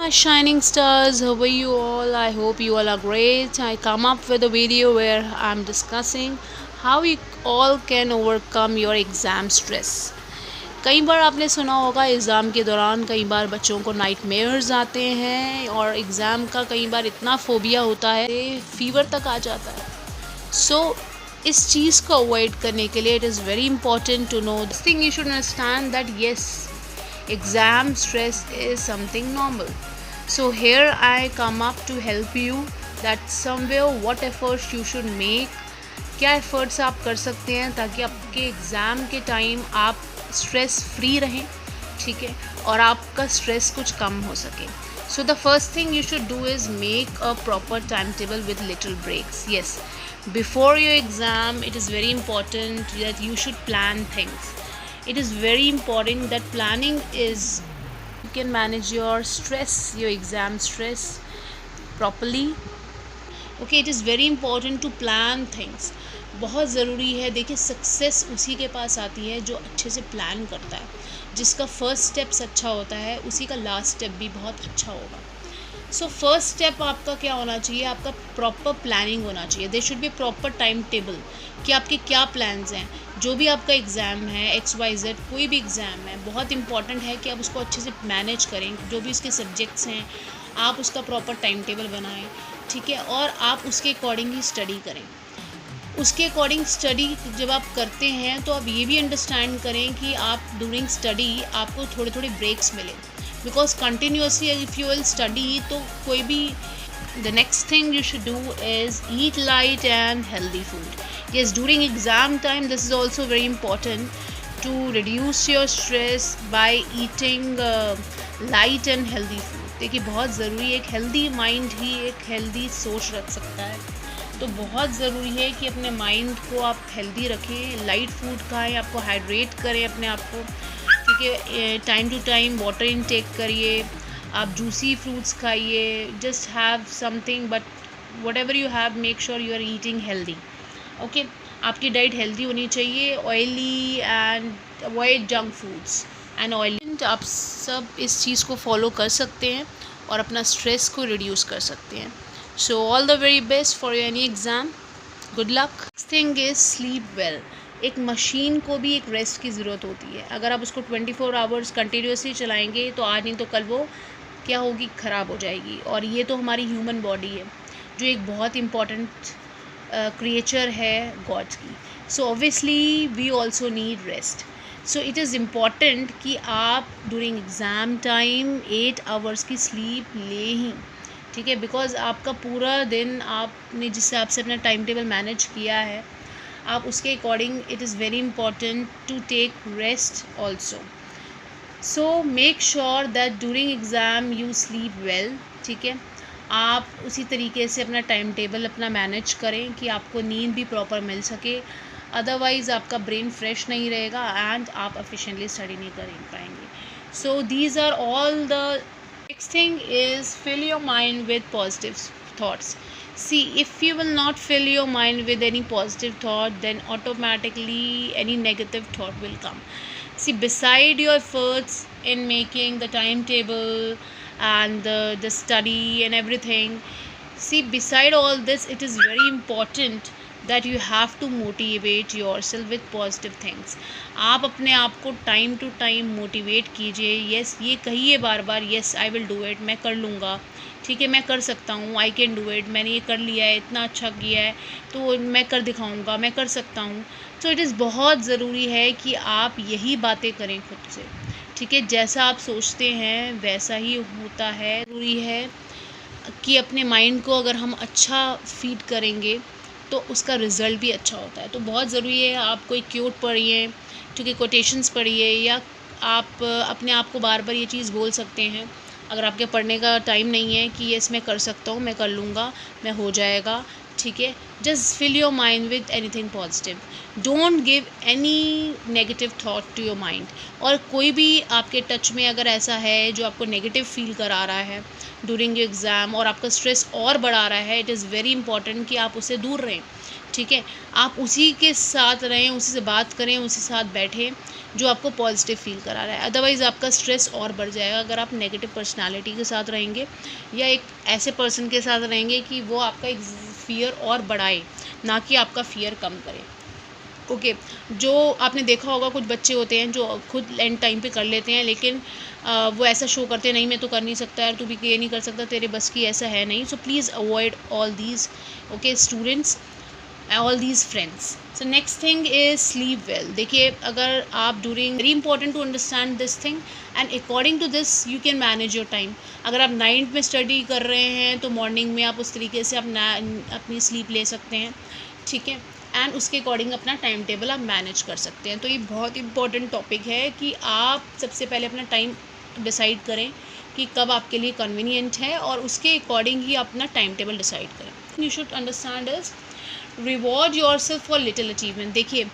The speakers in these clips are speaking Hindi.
My shining stars, how are you all? I hope you all are great. I come up with a video where I'm discussing how you all can overcome your exam stress. कई बार आपने सुना होगा एग्ज़ाम के दौरान कई बार बच्चों को नाइटमेयर्स आते हैं और एग्ज़ाम का कई बार इतना फोबिया होता है फीवर तक आ जाता है. सो इस चीज़ को अवॉइड करने के लिए it is very important to know this thing. You should understand that yes, exam stress is something normal. So here I come up to help you that somewhere what efforts you should make, क्या efforts आप कर सकते हैं ताकि आपके एग्ज़ाम के टाइम आप स्ट्रेस फ्री रहें, ठीक है, और आपका स्ट्रेस कुछ कम हो सके. So the first thing you should do is make a proper timetable with little breaks. Yes, before your exam it is very important that you should plan things. It is very important that planning is, you can manage your stress, your exam stress properly. Okay, it is very important to plan things. बहुत ज़रूरी है. देखिए, सक्सेस उसी के पास आती है जो अच्छे से प्लान करता है. जिसका फर्स्ट स्टेप्स अच्छा होता है उसी का लास्ट स्टेप भी बहुत अच्छा होगा. सो फर्स्ट स्टेप आपका क्या होना चाहिए? आपका प्रॉपर प्लानिंग होना चाहिए. There should be proper time table कि आपके क्या प्लान्स हैं. जो भी आपका एग्ज़ाम है, XYZ कोई भी एग्ज़ाम है, बहुत इंपॉर्टेंट है कि आप उसको अच्छे से मैनेज करें. जो भी उसके सब्जेक्ट्स हैं आप उसका प्रॉपर टाइम टेबल बनाएं, ठीक है, और आप उसके अकॉर्डिंग ही स्टडी करें. उसके अकॉर्डिंग स्टडी जब आप करते हैं तो आप ये भी अंडरस्टैंड करें कि आप ड्यूरिंग स्टडी आपको थोड़े थोड़े ब्रेक्स मिले. Because continuously if you will study तो कोई भी, the next thing you should do is eat light and healthy food. Yes, during exam time this is also very important to reduce your stress by eating light and healthy food. देखिए, बहुत ज़रूरी है. एक हेल्दी माइंड ही एक हेल्दी सोच रख सकता है. तो बहुत ज़रूरी है कि अपने माइंड को आप हेल्दी रखें. लाइट फूड खाएं, आपको हाइड्रेट करें अपने आप को, ठीक है. Time to time water intake करिए. आप जूसी फ्रूट्स खाइए. Just have something, but whatever you have make sure you are eating healthy. Okay, आपकी डाइट हेल्दी होनी चाहिए. Oily and avoid junk foods and oily. आप सब इस चीज़ को फॉलो कर सकते हैं और अपना स्ट्रेस को रिड्यूस कर सकते हैं. So all the very best for your any exam. Good luck. Next thing is sleep well. एक मशीन को भी एक रेस्ट की ज़रूरत होती है. अगर आप उसको 24 आवर्स कंटिन्यूसली चलाएंगे तो आज नहीं तो कल वो क्या होगी, ख़राब हो जाएगी. और ये तो हमारी ह्यूमन बॉडी है जो एक बहुत इम्पॉर्टेंट क्रिएचर है गॉड की. So obviously we also need rest. So it is important कि आप ड्यूरिंग एग्ज़ाम टाइम 8 आवर्स की स्लीप लें ही, ठीक है. बिकॉज आपका पूरा दिन आपने जिस हिसाब से अपना टाइम टेबल मैनेज किया है आप उसके according it is very important to take rest also. So make sure that during exam you sleep well, ठीक है. आप उसी तरीके से अपना टाइम टेबल अपना मैनेज करें कि आपको नींद भी प्रॉपर मिल सके. अदरवाइज़ आपका ब्रेन फ्रेश नहीं रहेगा एंड आप एफिशिएंटली स्टडी नहीं कर पाएंगे. So these are all the. Next thing is fill your mind with positive thoughts. See, if you will not fill your mind with any positive thought, then automatically any negative thought will come. See, beside your efforts in making the timetable and the study and everything, see, beside all this, it is very important that you have to motivate yourself with positive things. आप अपने आप को टाइम टू टाइम मोटिवेट कीजिए. येस, ये कहिए बार बार, yes I will do it, मैं कर लूँगा, ठीक है, मैं कर सकता हूँ, आई कैन डू इट, मैंने ये कर लिया है, इतना अच्छा किया है तो मैं कर दिखाऊँगा, मैं कर सकता हूँ. तो इट इज़ बहुत ज़रूरी है कि आप यही बातें करें खुद से, ठीक है. जैसा आप सोचते हैं वैसा ही होता है. ज़रूरी है कि अपने माइंड को अगर हम अच्छा फीड करेंगे तो उसका रिज़ल्ट भी अच्छा होता है. तो बहुत ज़रूरी है आप कोई क्योट पढ़िए, ठीक है, कोटेशंस पढ़िए, या आप अपने आप को बार बार ये चीज़ बोल सकते हैं अगर आपके पढ़ने का टाइम नहीं है कि येस मैं कर सकता हूँ, मैं कर लूँगा, मैं हो जाएगा, ठीक है. Just fill your mind with anything positive. Don't give any negative thought to your mind. और कोई भी आपके टच में अगर ऐसा है जो आपको नेगेटिव फील करा रहा है ड्यूरिंग योर एग्ज़ाम और आपका स्ट्रेस और बढ़ा रहा है, इट इज़ वेरी इंपॉर्टेंट कि आप उससे दूर रहें, ठीक है, आप उसी के साथ रहें, उसी से बात करें, उसी के साथ बैठें जो आपको पॉजिटिव फ़ील करा रहा है। अदरवाइज़ आपका स्ट्रेस और बढ़ जाएगा अगर आप नेगेटिव पर्सनैलिटी के साथ रहेंगे या एक ऐसे पर्सन के साथ रहेंगे कि वो आपका एक फ़ियर और बढ़ाए, ना कि आपका फ़ियर कम करे। ओके, जो आपने देखा होगा कुछ बच्चे होते हैं जो खुद एंड टाइम पे कर लेते हैं, लेकिन वो ऐसा शो करते हैं, नहीं मैं तो कर नहीं सकता यार, तू भी ये नहीं कर सकता, तेरे बस की ऐसा है नहीं। So please avoid all these okay students, all these friends. So next thing is sleep well. देखिए, अगर आप during very important to understand this thing and according to this you can manage your time. अगर आप नाइट में स्टडी कर रहे हैं तो मॉर्निंग में आप उस तरीके से अपनी स्लीप ले सकते हैं, ठीक है, एंड उसके अकॉर्डिंग अपना टाइम टेबल आप मैनेज कर सकते हैं। तो ये बहुत इंपॉर्टेंट टॉपिक है कि आप सबसे पहले अपना टाइम डिसाइड करें कि कब आपके लिए कन्वीनियंट है और उसके अकॉर्डिंग ही अपना टाइम टेबल डिसाइड करें। You should understand is reward yourself for little achievement. देखिए,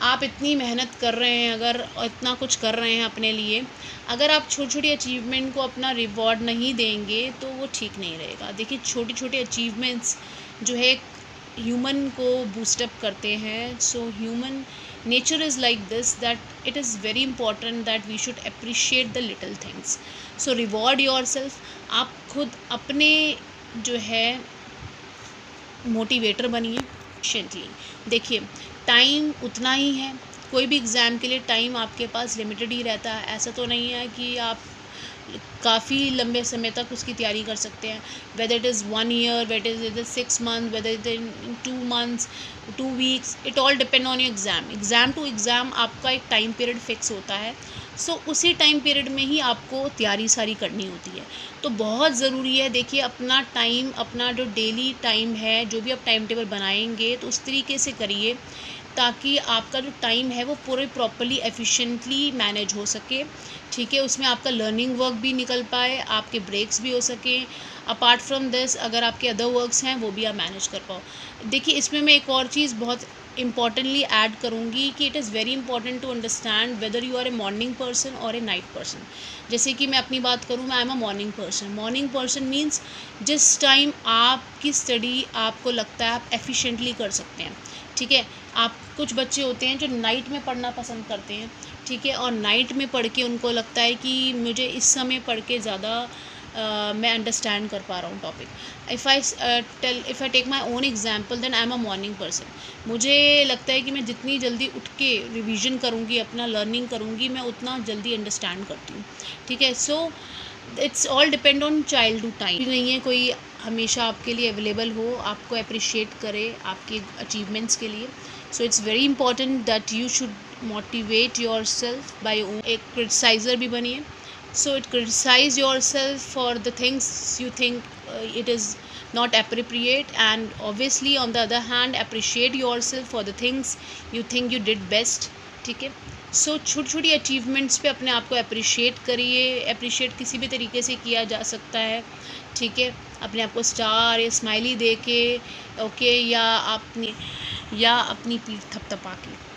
आप इतनी मेहनत कर रहे हैं, अगर इतना कुछ कर रहे हैं अपने लिए, अगर आप छोटी छोटी अचीवमेंट को अपना रिवॉर्ड नहीं देंगे तो वो ठीक नहीं रहेगा। देखिए, छोटे छोटे अचीवमेंट्स जो है ह्यूमन को बूस्टअप करते हैं। So human nature is like this that it is very important that we should appreciate the little things. So reward yourself. आप खुद अपने जो है मोटिवेटर बनिए एफिशिएंटली। देखिए, टाइम उतना ही है, कोई भी एग्ज़ाम के लिए टाइम आपके पास लिमिटेड ही रहता है। ऐसा तो नहीं है कि आप काफ़ी लंबे समय तक उसकी तैयारी कर सकते हैं। Whether it is 1 year, whether it is 6 month, whether it in 2 months, 2 weeks, it all depend on your exam. Exam to exam आपका एक टाइम पीरियड फिक्स होता है। सो उसी टाइम पीरियड में ही आपको तैयारी सारी करनी होती है। तो बहुत ज़रूरी है, देखिए, अपना टाइम, अपना जो डेली टाइम है, जो भी आप टाइम टेबल बनाएंगे तो उस तरीके से करिए ताकि आपका जो टाइम है वो पूरे प्रॉपरली एफिशिएंटली मैनेज हो सके, ठीक है। उसमें आपका लर्निंग वर्क भी निकल पाए, आपके ब्रेक्स भी हो सकें। अपार्ट फ्रॉम दिस अगर आपके अदर वर्क्स हैं वो भी आप मैनेज कर पाओ। देखिए, इसमें मैं एक और चीज़ बहुत इम्पॉर्टेंटली ऐड करूँगी कि it is very important to understand whether you are a morning person और ए नाइट पर्सन। जैसे कि मैं अपनी बात करूँ, मैं आई am a morning person. Morning person means जिस टाइम आपकी स्टडी आपको लगता है आप एफिशिएंटली कर सकते हैं, ठीक है। आप कुछ बच्चे होते हैं जो नाइट में पढ़ना पसंद करते हैं, ठीक है, और नाइट में पढ़ के उनको लगता है कि मुझे इस समय पढ़ के ज़्यादा मैं अंडरस्टैंड कर पा रहा हूँ topic. If I take my own example then I am a morning person. मुझे लगता है कि मैं जितनी जल्दी उठ के रिविज़न करूँगी, अपना लर्निंग करूँगी, मैं उतना जल्दी अंडरस्टैंड करती हूँ, ठीक है। So it's all depend on child to time. नहीं है कोई हमेशा आपके लिए अवेलेबल हो, आपको अप्रिशिएट करे आपके अचीवमेंट्स के लिए। So it's very important that you should motivate your self by own. एक क्रिटिसाइज़र भी बनिए। So it criticise your self for the things you think it is not appropriate, and obviously on the other hand appreciate yourself for the things you think you did best, ठीक है। सो छोटी छोटी अचीवमेंट्स पे अपने आप को अप्रिशिएट करिए। अप्रिशिएट किसी भी तरीके से किया जा सकता है, ठीक है, अपने आप को स्टार या स्माइली दे के, ओके, या अपनी पीठ थपथपा के।